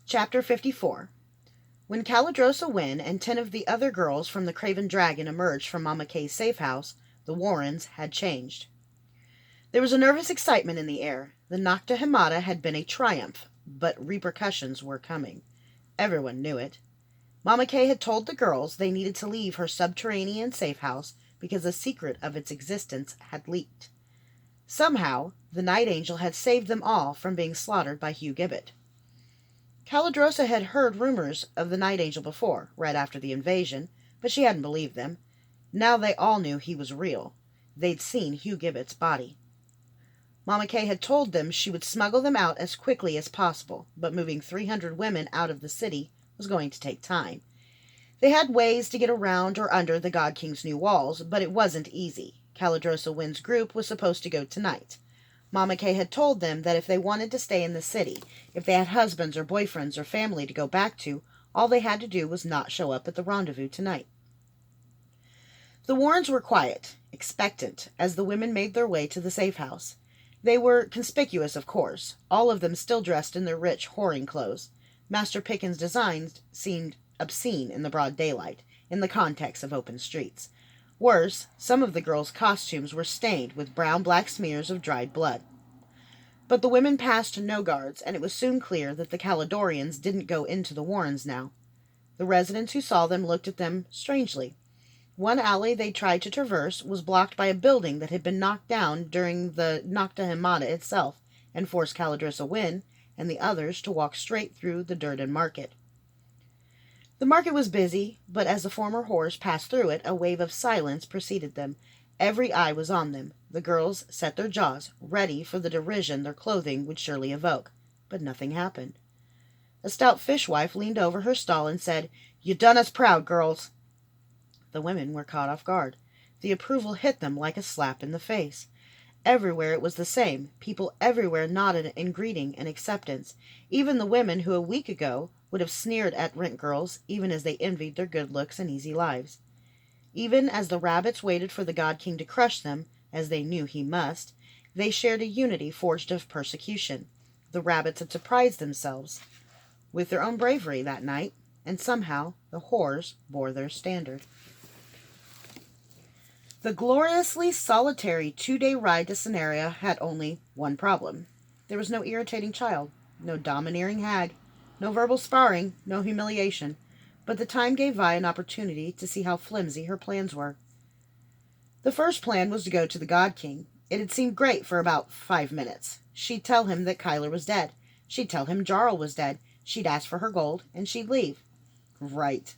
Chapter 54. When Calidrosa Wynne and 10 of the other girls from the Craven Dragon emerged from Mama Kay's safe house, the Warrens had changed. There was a nervous excitement in the air. The Nocta Himata had been a triumph, but repercussions were coming. Everyone knew it. Mama Kay had told the girls they needed to leave her subterranean safe house because a secret of its existence had leaked. Somehow, the Night Angel had saved them all from being slaughtered by Hugh Gibbet. Calidrosa had heard rumors of the Night Angel before, right after the invasion, but she hadn't believed them. Now they all knew he was real. They'd seen Hugh Gibbet's body. Mama Kay had told them she would smuggle them out as quickly as possible, but moving 300 women out of the city was going to take time. They had ways to get around or under the God King's new walls, but it wasn't easy. Calidrosa Wynne's group was supposed to go tonight. Mama Kay had told them that if they wanted to stay in the city, if they had husbands or boyfriends or family to go back to, all they had to do was not show up at the rendezvous tonight. The Warrens were quiet, expectant, as the women made their way to the safe house. They were conspicuous, of course, all of them still dressed in their rich, whoring clothes. Master Pickens' designs seemed obscene in the broad daylight, in the context of open streets. Worse, some of the girls' costumes were stained with brown-black smears of dried blood. But the women passed no guards, and it was soon clear that the Calidorians didn't go into the Warrens now. The residents who saw them looked at them strangely. One alley they tried to traverse was blocked by a building that had been knocked down during the Nocta Himata itself, and forced Calidrosa Wynne and the others to walk straight through the Durden market. The market was busy, but as the former whores passed through it, a wave of silence preceded them. Every eye was on them. The girls set their jaws, ready for the derision their clothing would surely evoke. But nothing happened. A stout fishwife leaned over her stall and said, "You done us proud, girls." The women were caught off guard. The approval hit them like a slap in the face. Everywhere it was the same. People everywhere nodded in greeting and acceptance. Even the women who a week ago would have sneered at rent girls, even as they envied their good looks and easy lives. Even as the rabbits waited for the God King to crush them, as they knew he must, they shared a unity forged of persecution. The rabbits had surprised themselves with their own bravery that night, and somehow the whores bore their standard. The gloriously solitary 2-day ride to Scenaria had only one problem. There was no irritating child, no domineering hag, no verbal sparring, no humiliation, but the time gave Vi an opportunity to see how flimsy her plans were. The first plan was to go to the God King. It had seemed great for about 5 minutes. She'd tell him that Kyler was dead. She'd tell him Jarl was dead. She'd ask for her gold, and she'd leave. Right.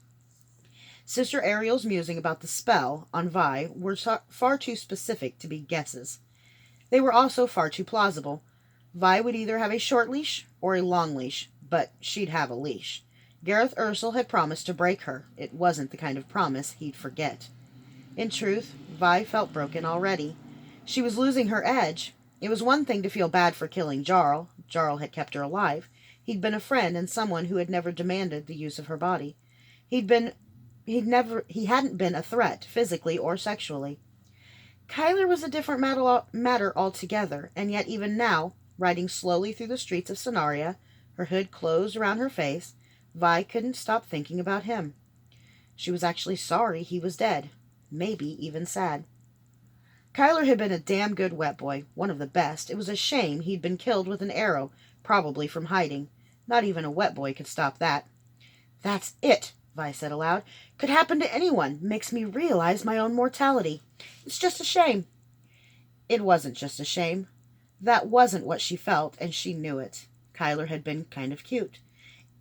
Sister Ariel's musing about the spell on Vi were far too specific to be guesses. They were also far too plausible. Vi would either have a short leash or a long leash, but she'd have a leash. Gareth Ursel had promised to break her. It wasn't the kind of promise he'd forget. In truth, Vi felt broken already. She was losing her edge. It was one thing to feel bad for killing Jarl. Jarl had kept her alive. He'd been a friend and someone who had never demanded the use of her body. He hadn't been a threat, physically or sexually. Kyler was a different matter altogether, and yet even now, riding slowly through the streets of Scenaria, her hood closed around her face, Vi couldn't stop thinking about him. She was actually sorry he was dead, maybe even sad. Kyler had been a damn good wet boy, one of the best. It was a shame he'd been killed with an arrow, probably from hiding. Not even a wet boy could stop that. "That's it," Vi said aloud. "Could happen to anyone. Makes me realize my own mortality. It's just a shame." It wasn't just a shame. That wasn't what she felt, and she knew it. Kyler had been kind of cute.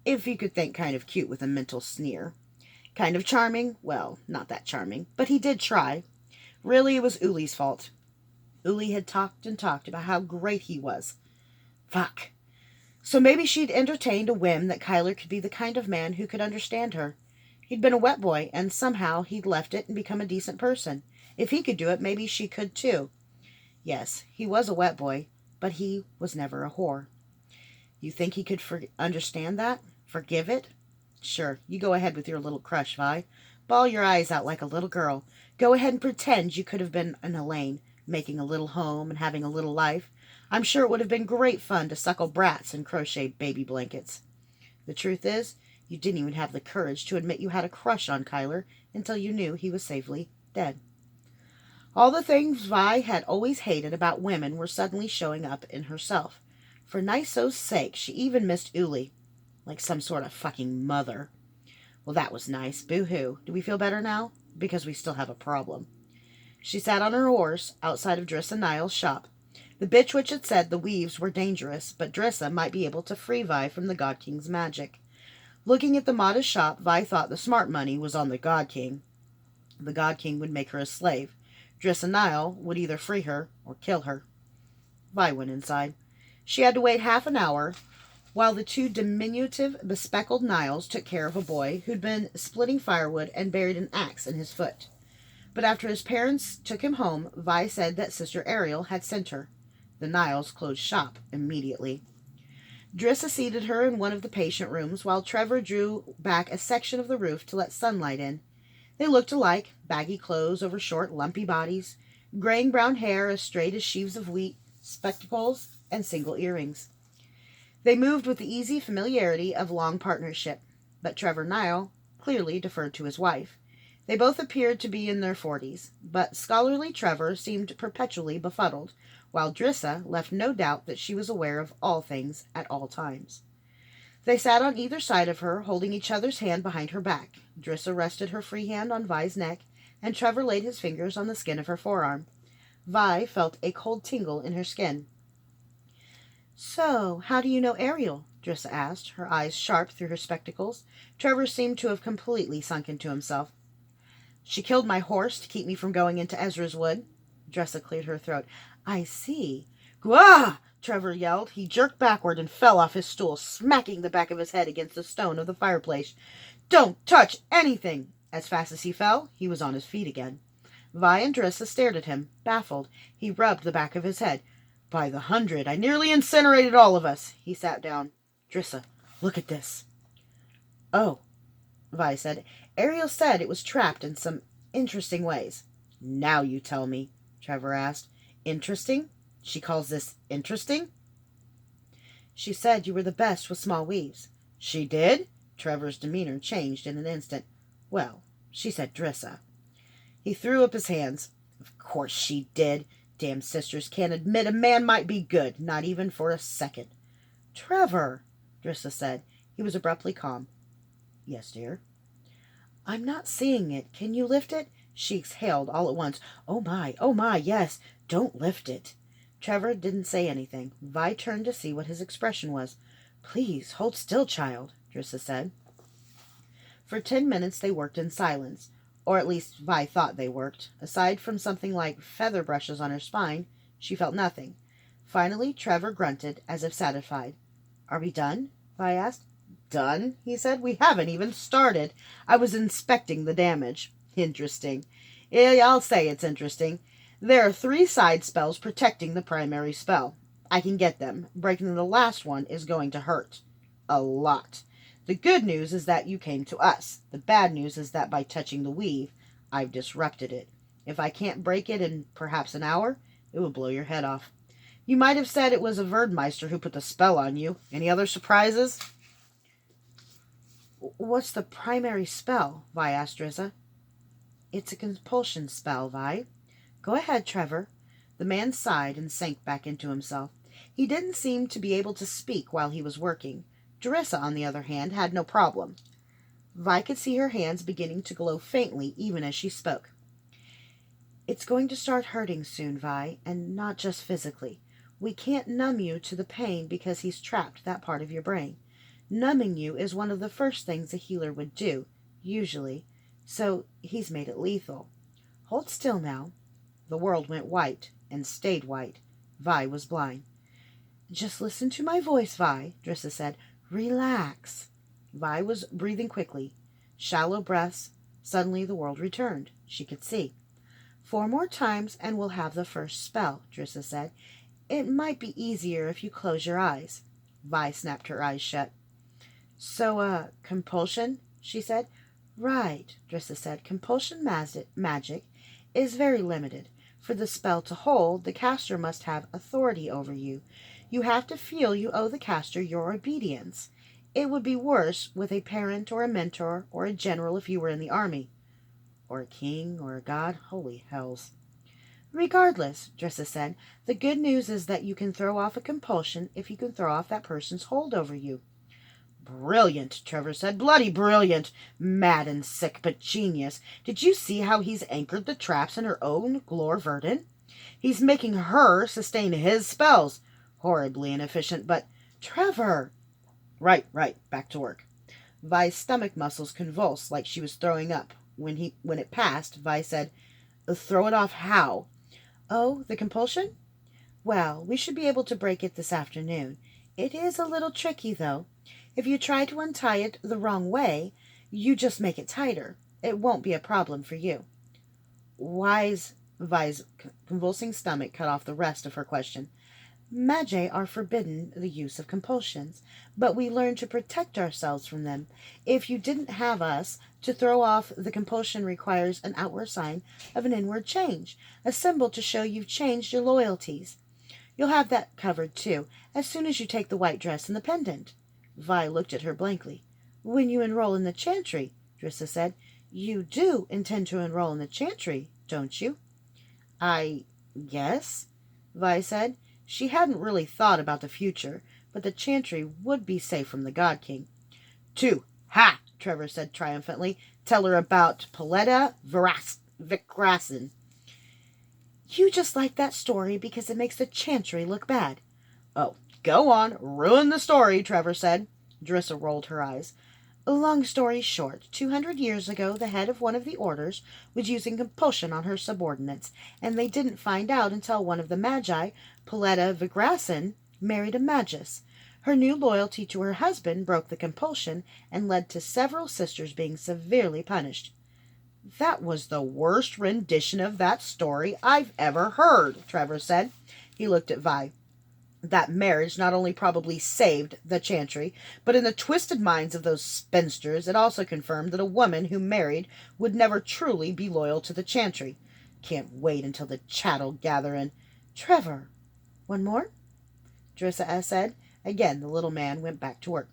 If you could think kind of cute with a mental sneer. Kind of charming? Well, not that charming, but he did try. Really, it was Uli's fault. Uli had talked and talked about how great he was. Fuck. So maybe she'd entertained a whim that Kyler could be the kind of man who could understand her. He'd been a wet boy, and somehow he'd left it and become a decent person. If he could do it, maybe she could too. Yes, he was a wet boy, but he was never a whore. You think he could understand that? Forgive it? Sure, you go ahead with your little crush, Vi. Bawl your eyes out like a little girl. Go ahead and pretend you could have been an Elaine, making a little home and having a little life. I'm sure it would have been great fun to suckle brats and crochet baby blankets. The truth is, you didn't even have the courage to admit you had a crush on Kyler until you knew he was safely dead. All the things Vi had always hated about women were suddenly showing up in herself. For Nyso's sake, she even missed Uli, like some sort of fucking mother. Well, that was nice. Boo-hoo. Do we feel better now? Because we still have a problem. She sat on her horse outside of Driss and Niall's shop. The bitch witch had said the weaves were dangerous, but Drissa might be able to free Vi from the God King's magic. Looking at the modest shop, Vi thought the smart money was on the God King. The God King would make her a slave. Driss and Niall would either free her or kill her. Vi went inside. She had to wait half an hour while the two diminutive, bespectacled Niles took care of a boy who'd been splitting firewood and buried an axe in his foot. But after his parents took him home, Vi said that Sister Ariel had sent her. The Niles closed shop immediately. Drissa seated her in one of the patient rooms while Trevor drew back a section of the roof to let sunlight in. They looked alike, baggy clothes over short, lumpy bodies, graying brown hair as straight as sheaves of wheat, spectacles, and single earrings. They moved with the easy familiarity of long partnership, but Trevor Niall clearly deferred to his wife. They both appeared to be in their 40s, but scholarly Trevor seemed perpetually befuddled, while Drissa left no doubt that she was aware of all things at all times. They sat on either side of her, holding each other's hand behind her back. Drissa rested her free hand on Vi's neck, and Trevor laid his fingers on the skin of her forearm. Vi felt a cold tingle in her skin. "So, how do you know Ariel?" Drissa asked, her eyes sharp through her spectacles. Trevor seemed to have completely sunk into himself. "She killed my horse to keep me from going into Ezra's wood." Drissa cleared her throat. "I see." "Gah!" Trevor yelled. He jerked backward and fell off his stool, smacking the back of his head against the stone of the fireplace. "Don't touch anything!" As fast as he fell, he was on his feet again. Vi and Drissa stared at him, baffled. He rubbed the back of his head. "By the 100, I nearly incinerated all of us." He sat down. "Drissa, look at this." "Oh," Vi said. "Ariel said it was trapped in some interesting ways." "Now you tell me," Trevor asked. "Interesting? She calls this interesting?" "She said you were the best with small weaves." "She did?" Trevor's demeanor changed in an instant. "Well, she said Drissa." He threw up his hands. "Of course she did. Damn sisters can't admit a man might be good, not even for a second." "Trevor," Drissa said. He was abruptly calm. "Yes, dear?" "I'm not seeing it. Can you lift it?" She exhaled all at once. Oh my, yes. Don't lift it." Trevor didn't say anything. Vi turned to see what his expression was. "Please, hold still, child," Drissa said. For 10 minutes they worked in silence, or at least Vi thought they worked. Aside from something like feather brushes on her spine, she felt nothing. Finally, Trevor grunted, as if satisfied. "Are we done?" Vi asked. "Done?" he said. "We haven't even started. I was inspecting the damage." "Interesting." "Yeah, I'll say it's interesting. There are 3 side spells protecting the primary spell. I can get them. Breaking the last one is going to hurt. A lot. The good news is that you came to us. The bad news is that by touching the weave, I've disrupted it. If I can't break it in perhaps an hour, it will blow your head off. You might have said it was a Verdmeister who put the spell on you. Any other surprises?" "What's the primary spell?" Vi asked Drissa. "It's a compulsion spell, Vi." "Go ahead, Trevor." The man sighed and sank back into himself. He didn't seem to be able to speak while he was working. Drissa, on the other hand, had no problem. Vi could see her hands beginning to glow faintly even as she spoke. "It's going to start hurting soon, Vi, and not just physically. We can't numb you to the pain because he's trapped that part of your brain. Numbing you is one of the first things a healer would do, usually, so he's made it lethal. Hold still now." The world went white and stayed white. Vi was blind. "Just listen to my voice, Vi," Drissa said. "Relax." Vi was breathing quickly. Shallow breaths. Suddenly the world returned. She could see. 4 more times and we'll have the first spell," Drissa said. "It might be easier if you close your eyes." Vi snapped her eyes shut. "So, compulsion?" she said. "Right," Drissa said. "Compulsion magic is very limited. For the spell to hold, the caster must have authority over you. You have to feel you owe the caster your obedience. It would be worse with a parent or a mentor or a general if you were in the army. Or a king or a god. Holy hells. Regardless, Drissa said, the good news is that you can throw off a compulsion if you can throw off that person's hold over you. Brilliant, Trevor said. Bloody brilliant. Mad and sick, but genius. Did you see how he's anchored the traps in her own Glor Verdant? He's making her sustain his spells. Horribly inefficient, but... Trevor! Right, back to work. Vi's stomach muscles convulsed like she was throwing up. When it passed, Vi said, Throw it off how? Oh, the compulsion? Well, we should be able to break it this afternoon. It is a little tricky, though. If you try to untie it the wrong way, you just make it tighter. It won't be a problem for you. Vi's convulsing stomach cut off the rest of her question. Magi are forbidden the use of compulsions, but we learn to protect ourselves from them. If you didn't have us, to throw off the compulsion requires an outward sign of an inward change, a symbol to show you've changed your loyalties. You'll have that covered, too, as soon as you take the white dress and the pendant. Vi looked at her blankly. When you enroll in the chantry, Drissa said. You do intend to enroll in the chantry, don't you? I guess, Vi said. She hadn't really thought about the future, but the chantry would be safe from the God King. Two. Ha! Trevor said triumphantly. Tell her about Paletta Vikrasin. You just like that story because it makes the chantry look bad. Oh, go on. Ruin the story, Trevor said. Drissa rolled her eyes. Long story short, 200 years ago, the head of one of the orders was using compulsion on her subordinates, and they didn't find out until one of the magi, Paletta Vigrasin, married a magus. Her new loyalty to her husband broke the compulsion and led to several sisters being severely punished. That was the worst rendition of that story I've ever heard, Trevor said. He looked at Vi. That marriage not only probably saved the chantry, but in the twisted minds of those spinsters it also confirmed that a woman who married would never truly be loyal to the chantry. Can't wait until the chat'll gather and... Trevor, one more? Drissa said. Again, the little man went back to work.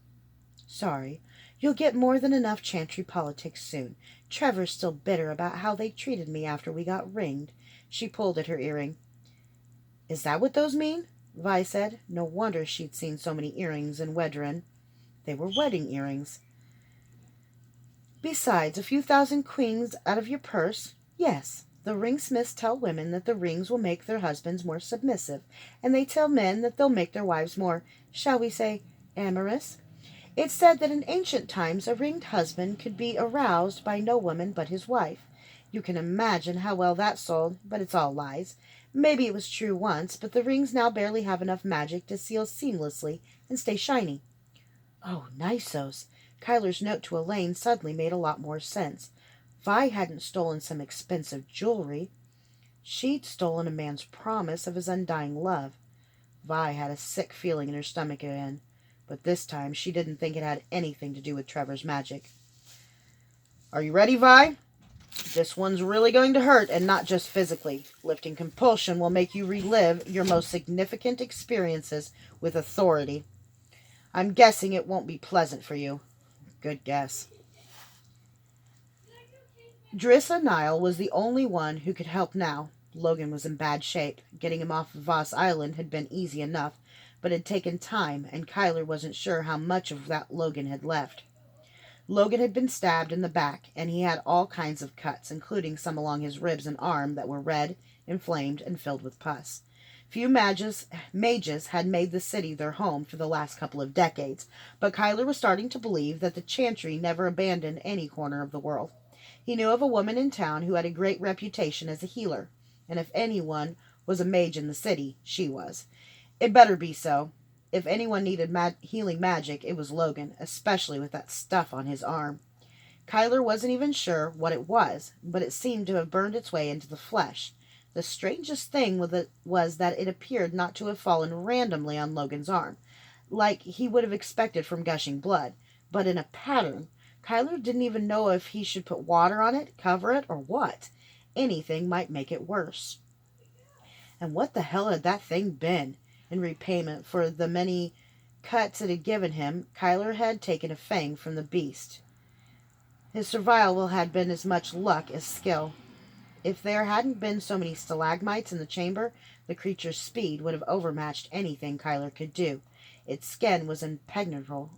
Sorry. You'll get more than enough chantry politics soon. Trevor's still bitter about how they treated me after we got ringed. She pulled at her earring. Is that what those mean? Vi said. No wonder she'd seen so many earrings in Wedren. They were wedding earrings. Besides, a few thousand queens out of your purse? Yes. The ringsmiths tell women that the rings will make their husbands more submissive, and they tell men that they'll make their wives more, shall we say, amorous. It's said that in ancient times a ringed husband could be aroused by no woman but his wife. You can imagine how well that sold, but it's all lies. Maybe it was true once, but the rings now barely have enough magic to seal seamlessly and stay shiny. Oh, Nisos. Kyler's note to Elaine suddenly made a lot more sense. Vi hadn't stolen some expensive jewelry. She'd stolen a man's promise of his undying love. Vi had a sick feeling in her stomach again, but this time she didn't think it had anything to do with Trevor's magic. Are you ready, Vi? This one's really going to hurt, and not just physically. Lifting compulsion will make you relive your most significant experiences with authority. I'm guessing it won't be pleasant for you. Good guess. Drissa Nile was the only one who could help now. Logan was in bad shape. Getting him off of Voss Island had been easy enough, but it had taken time, and Kyler wasn't sure how much of that Logan had left. Logan had been stabbed in the back, and he had all kinds of cuts, including some along his ribs and arm that were red, inflamed, and filled with pus. Few mages had made the city their home for the last couple of decades, but Kyler was starting to believe that the chantry never abandoned any corner of the world. He knew of a woman in town who had a great reputation as a healer, and if anyone was a mage in the city, she was. It better be so. If anyone needed healing magic, it was Logan, especially with that stuff on his arm. Kyler wasn't even sure what it was, but it seemed to have burned its way into the flesh. The strangest thing was that it appeared not to have fallen randomly on Logan's arm, like he would have expected from gushing blood, but in a pattern. Kyler didn't even know if he should put water on it, cover it, or what. Anything might make it worse. And what the hell had that thing been? In repayment for the many cuts it had given him, Kyler had taken a fang from the beast. His survival had been as much luck as skill. If there hadn't been so many stalagmites in the chamber, the creature's speed would have overmatched anything Kyler could do. Its skin was impenetrable,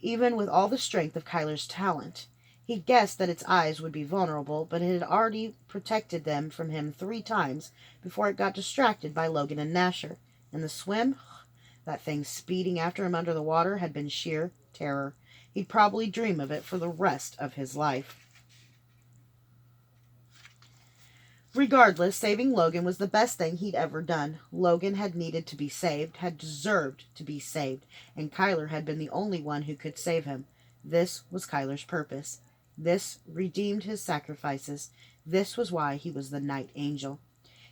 even with all the strength of Kyler's talent. He guessed that its eyes would be vulnerable, but it had already protected them from him 3 times before it got distracted by Logan and Nasher. And the swim, that thing speeding after him under the water, had been sheer terror. He'd probably dream of it for the rest of his life. Regardless, saving Logan was the best thing he'd ever done. Logan had needed to be saved, had deserved to be saved, and Kyler had been the only one who could save him. This was Kyler's purpose. This redeemed his sacrifices. This was why he was the Night Angel.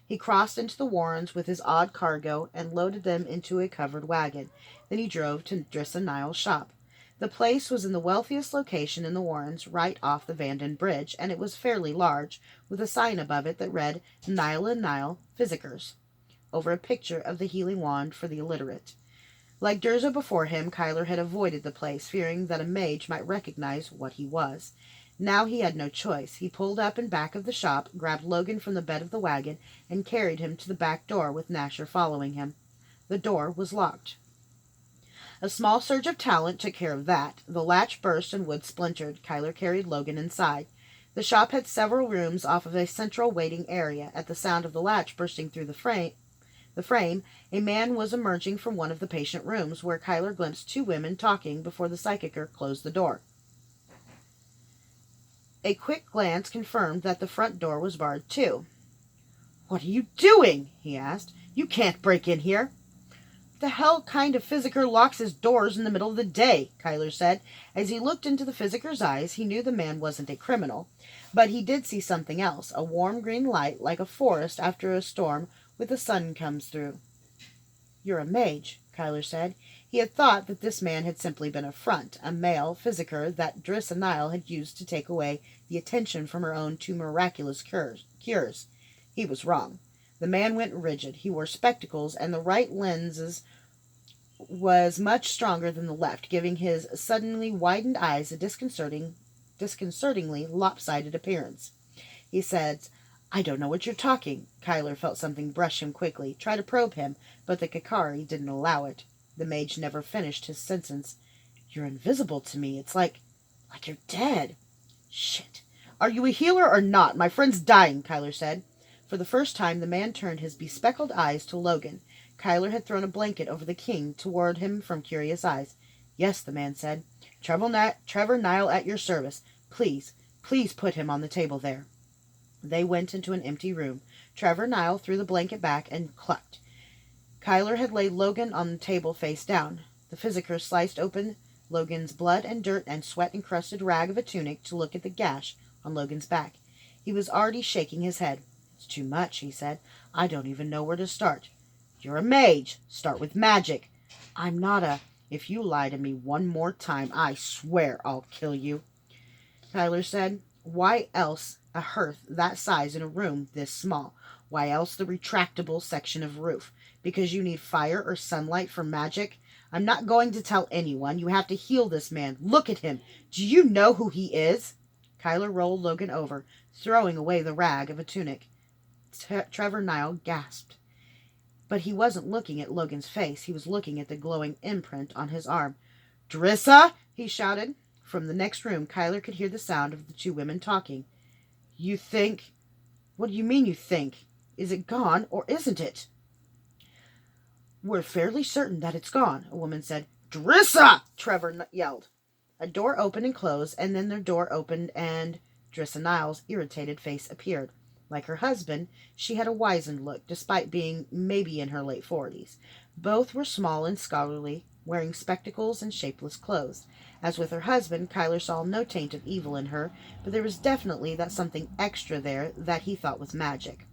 He crossed into the Warrens with his odd cargo and loaded them into a covered wagon. Then he drove to Drissa Nile's shop. The place was in the wealthiest location in the Warrens, right off the Vanden Bridge, and it was fairly large, with a sign above it that read, Nile and Nile Physicers, over a picture of the healing wand for the illiterate. Like Durza before him, Kyler had avoided the place, fearing that a mage might recognize what he was. Now he had no choice. He pulled up in back of the shop, grabbed Logan from the bed of the wagon, and carried him to the back door with Nasher following him. The door was locked. A small surge of talent took care of that. The latch burst and wood splintered. Kyler carried Logan inside. The shop had several rooms off of a central waiting area. At the sound of the latch bursting through the frame, a man was emerging from one of the patient rooms, where Kyler glimpsed 2 women talking before the psychicer closed the door. A quick glance confirmed that the front door was barred too. "What are you doing?" he asked. "You can't break in here." "The hell kind of physicer locks his doors in the middle of the day?" Kyler said. As he looked into the physicer's eyes, he knew the man wasn't a criminal. But he did see something else, a warm green light like a forest after a storm with the sun comes through. "You're a mage," Kyler said. He had thought that this man had simply been a front, a male physicer that Drissa Nile had used to take away the attention from her own 2 miraculous cures. He was wrong. The man went rigid. He wore spectacles, and the right lenses was much stronger than the left, giving his suddenly widened eyes a disconcertingly lopsided appearance. He said, "I don't know what you're talking." Kyler felt something brush him quickly, try to probe him, but the Kakari didn't allow it. The mage never finished his sentence. "You're invisible to me. It's like you're dead." "Shit. Are you a healer or not? My friend's dying," Kyler said. For the first time, the man turned his bespectacled eyes to Logan. Kyler had thrown a blanket over the king toward him from curious eyes. "Yes," the man said. Trevor Nile at your service. Please put him on the table there." They went into an empty room. Trevor Nile threw the blanket back and clucked. Kyler had laid Logan on the table face down. The physicer sliced open Logan's blood and dirt and sweat-encrusted rag of a tunic to look at the gash on Logan's back. He was already shaking his head. "It's too much," he said. "I don't even know where to start." "You're a mage. Start with magic." "I'm not a—" "If you lie to me one more time, I swear I'll kill you," Kyler said. "Why else a hearth that size in a room this small? Why else the retractable section of roof? Because you need fire or sunlight for magic? I'm not going to tell anyone. You have to heal this man. Look at him. Do you know who he is?" Kyler rolled Logan over, throwing away the rag of a tunic. Trevor Nile gasped. But he wasn't looking at Logan's face. He was looking at the glowing imprint on his arm. "Drissa!" he shouted. From the next room, Kyler could hear the sound of the 2 women talking. "You think—" "What do you mean, you think? Is it gone, or isn't it?" "We're fairly certain that it's gone," a woman said. "Drissa!" Trevor yelled. A door opened and closed, and then their door opened, and Drissa Nile's irritated face appeared. Like her husband, she had a wizened look, despite being maybe in her late 40s. Both were small and scholarly, wearing spectacles and shapeless clothes. As with her husband, Kyler saw no taint of evil in her, but there was definitely that something extra there that he thought was magic.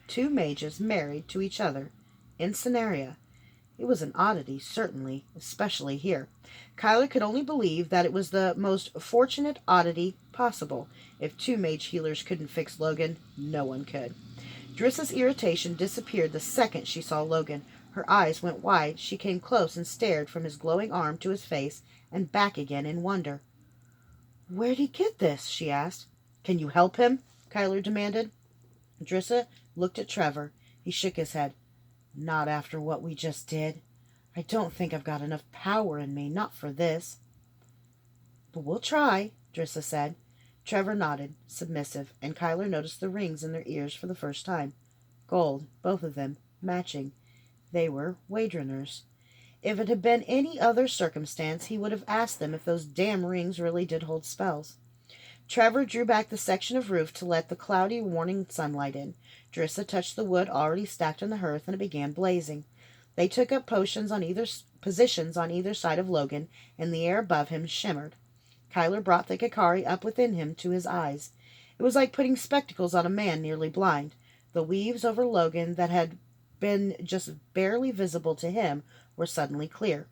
2 mages married to each other in Cenaria. It was an oddity, certainly, especially here. Kyler could only believe that it was the most fortunate oddity possible. If 2 mage healers couldn't fix Logan, no one could. Drissa's irritation disappeared the second she saw Logan. Her eyes went wide. She came close and stared from his glowing arm to his face and back again in wonder. "Where'd he get this?" she asked. "Can you help him?" Kyler demanded. Drissa looked at Trevor. He shook his head. "Not after what we just did. I don't think I've got enough power in me, not for this." "But we'll try," Drissa said. Trevor nodded, submissive, and Kyler noticed the rings in their ears for the first time. Gold, both of them, matching. They were Wadriners. If it had been any other circumstance, he would have asked them if those damn rings really did hold spells. Trevor drew back the section of roof to let the cloudy warning sunlight in. Drissa touched the wood already stacked on the hearth, and it began blazing. They took up positions on either side of Logan, and the air above him shimmered. Kyler brought the Kikari up within him to his eyes. It was like putting spectacles on a man nearly blind. The weaves over Logan that had been just barely visible to him were suddenly clear.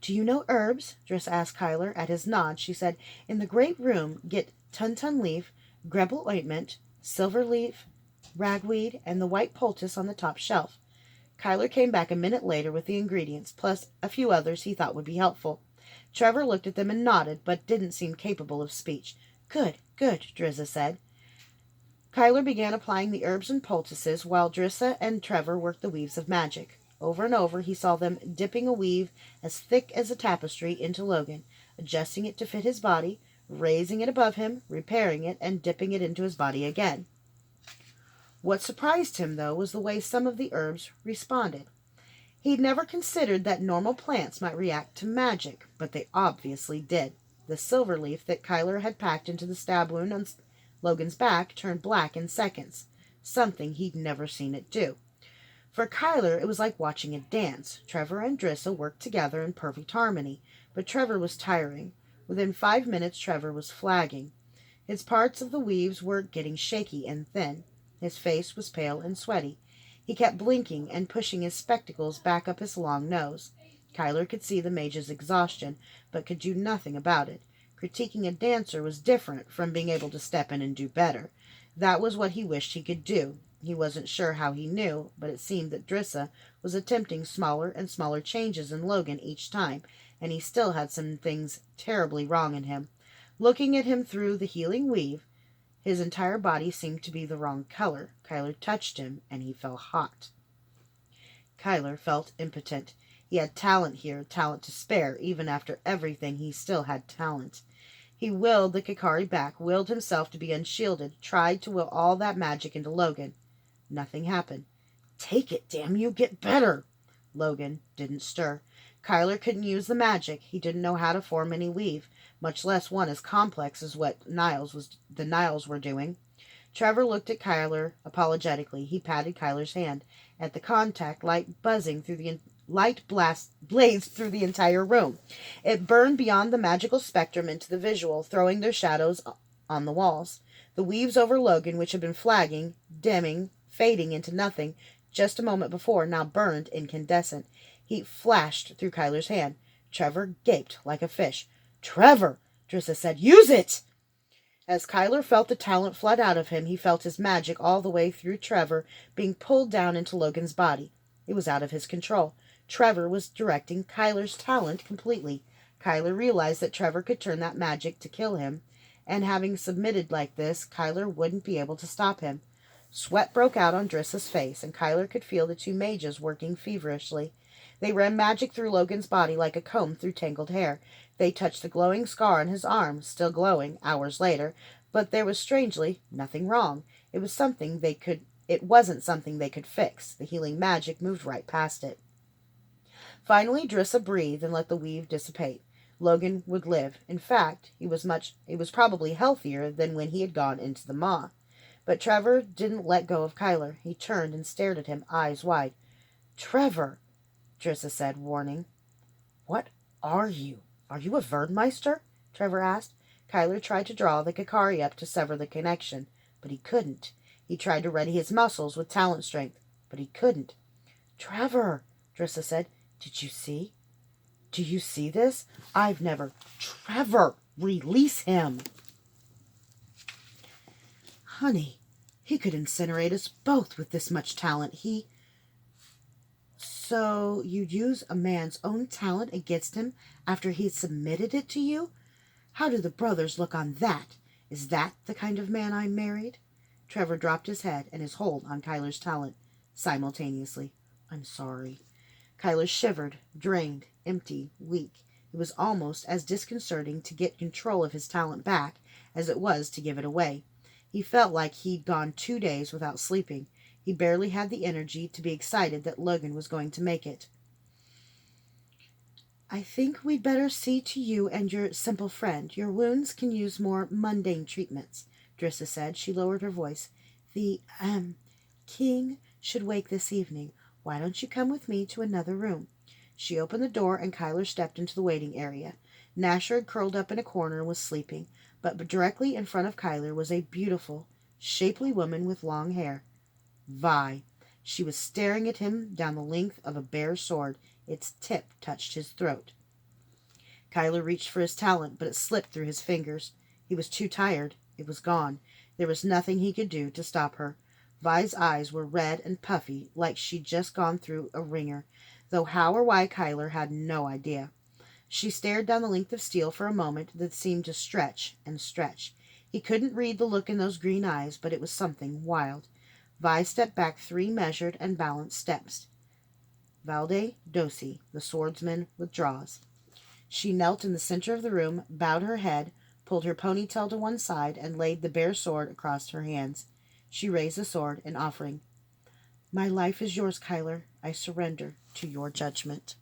"Do you know herbs?" Driss asked Kyler. At his nod, she said, "In the great room, get tun-tun leaf, grebel ointment, silver leaf, ragweed, and the white poultice on the top shelf." Kyler came back a minute later with the ingredients, plus a few others he thought would be helpful. Trevor looked at them and nodded, but didn't seem capable of speech. "Good, good," Drissa said. Kyler began applying the herbs and poultices, while Drissa and Trevor worked the weaves of magic. Over and over he saw them dipping a weave as thick as a tapestry into Logan, adjusting it to fit his body, raising it above him, repairing it, and dipping it into his body again. What surprised him, though, was the way some of the herbs responded. He'd never considered that normal plants might react to magic, but they obviously did. The silver leaf that Kyler had packed into the stab wound on Logan's back turned black in seconds, something he'd never seen it do. For Kyler, it was like watching a dance. Trevor and Drissa worked together in perfect harmony, but Trevor was tiring. Within 5 minutes, Trevor was flagging. His parts of the weaves were getting shaky and thin. His face was pale and sweaty. He kept blinking and pushing his spectacles back up his long nose. Kyler could see the mage's exhaustion, but could do nothing about it. Critiquing a dancer was different from being able to step in and do better. That was what he wished he could do. He wasn't sure how he knew, but it seemed that Drissa was attempting smaller and smaller changes in Logan each time, and he still had some things terribly wrong in him. Looking at him through the healing weave, his entire body seemed to be the wrong color. Kyler touched him, and he felt hot. Kyler felt impotent. He had talent here, talent to spare. Even after everything, he still had talent. He willed the Kikari back, willed himself to be unshielded, tried to will all that magic into Logan. Nothing happened. "Take it, damn you, get better!" Logan didn't stir. Kyler couldn't use the magic. He didn't know how to form any weave, much less one as complex as what the Niles were doing. Trevor looked at Kyler apologetically. He patted Kyler's hand. At the contact, light blazed through the entire room. It burned beyond the magical spectrum into the visual, throwing their shadows on the walls. The weaves over Logan, which had been flagging, dimming, fading into nothing just a moment before, now burned incandescent. Heat flashed through Kyler's hand. Trevor gaped like a fish. "Trevor!" Drissa said. "Use it!" As Kyler felt the talent flood out of him, he felt his magic all the way through Trevor being pulled down into Logan's body. It was out of his control. Trevor was directing Kyler's talent completely. Kyler realized that Trevor could turn that magic to kill him, and having submitted like this, Kyler wouldn't be able to stop him. Sweat broke out on Drissa's face, and Kyler could feel the two mages working feverishly. They ran magic through Logan's body like a comb through tangled hair. They touched the glowing scar on his arm, still glowing, hours later, but there was strangely nothing wrong. It wasn't something they could fix. The healing magic moved right past it. Finally, Drissa breathed and let the weave dissipate. Logan would live. In fact, he was probably healthier than when he had gone into the maw. But Trevor didn't let go of Kyler. He turned and stared at him, eyes wide. "Trevor," Drissa said, warning. "What are you? Are you a Verdmeister?" Trevor asked. Kyler tried to draw the Kikari up to sever the connection, but he couldn't. He tried to ready his muscles with talent strength, but he couldn't. "Trevor," Drissa said, "did you see? Do you see this? I've never—" "Trevor, release him!" "Honey, he could incinerate us both with this much talent. So you'd use a man's own talent against him after he'd submitted it to you? How do the brothers look on that? Is that the kind of man I married? Trevor dropped his head and his hold on Kyler's talent simultaneously. I'm sorry. Kyler shivered, drained, empty, weak. It was almost as disconcerting to get control of his talent back as it was to give it away. He felt like he'd gone 2 days without sleeping. He barely had the energy to be excited that Logan was going to make it. I think we'd better see to you and your simple friend. Your wounds can use more mundane treatments, Drissa said. She lowered her voice. The, king should wake this evening. Why don't you come with me to another room? She opened the door and Kyler stepped into the waiting area. Nasher had curled up in a corner and was sleeping, but directly in front of Kyler was a beautiful, shapely woman with long hair. Vi. She was staring at him down the length of a bare sword. Its tip touched his throat. Kyler reached for his talent, but it slipped through his fingers. He was too tired. It was gone. There was nothing he could do to stop her. Vi's eyes were red and puffy, like she'd just gone through a ringer, though how or why Kyler had no idea. She stared down the length of steel for a moment that seemed to stretch and stretch. He couldn't read the look in those green eyes, but it was something wild. Vi stepped back 3 measured and balanced steps. Valde Dosi, the swordsman, withdraws. She knelt in the center of the room, bowed her head, pulled her ponytail to one side, and laid the bare sword across her hands. She raised the sword in offering. My life is yours, Kyler. I surrender to your judgment.